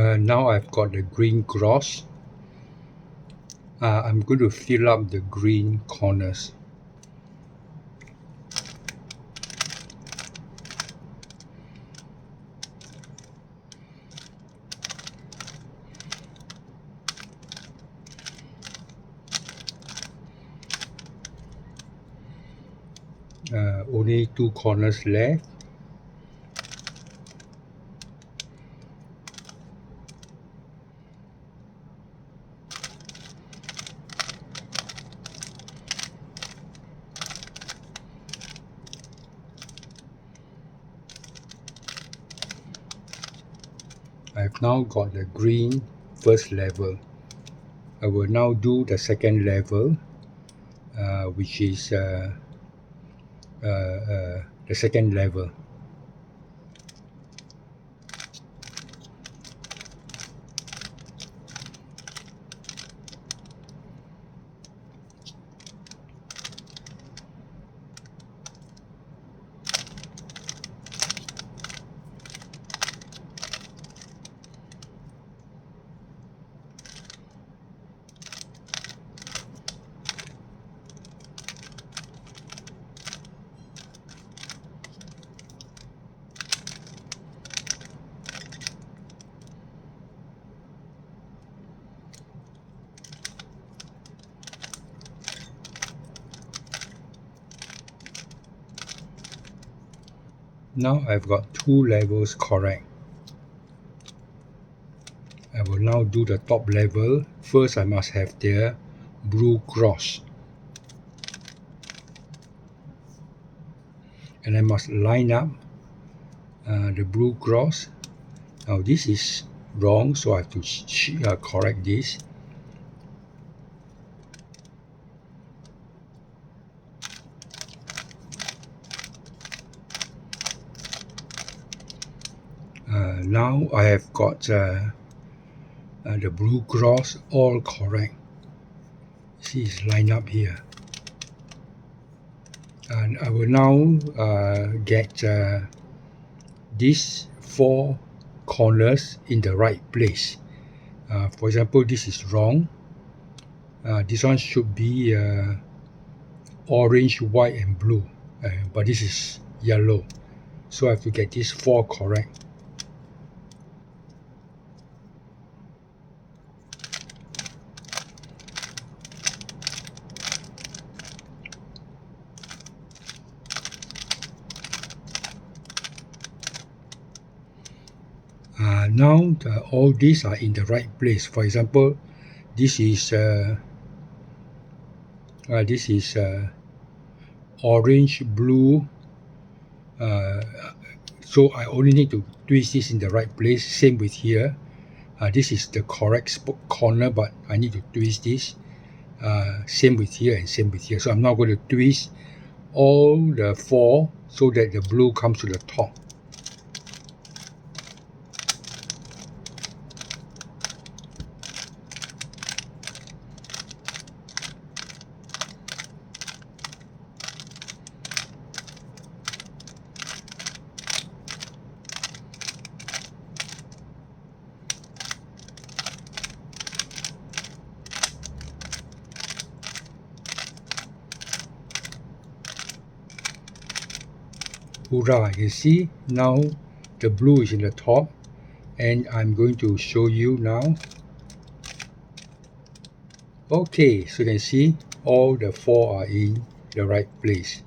Now I've got the green cross. I'm going to fill up the green corners. Only 2 corners left. I've now got the green first level. I will now do the second level, which is the second level. Now I've got 2 levels correct. I will now do the top level. First I must have the blue cross. And I must line up the blue cross. Now this is wrong, so I have to correct this. Now I have got the blue cross all correct. See, it's lined up here. And I will now get these 4 corners in the right place. For example, this is wrong. This one should be orange, white and blue, but this is yellow. So I have to get these 4 correct. Now all these are in the right place. For example, this is orange, blue. So I only need to twist this in the right place. Same with here. This is the correct corner, but I need to twist this. Same with here and same with here. So I'm now going to twist all the 4 so that the blue comes to the top. Hoorah, you see now the blue is in the top, and I'm going to show you now. Okay, so you can see all the 4 are in the right place.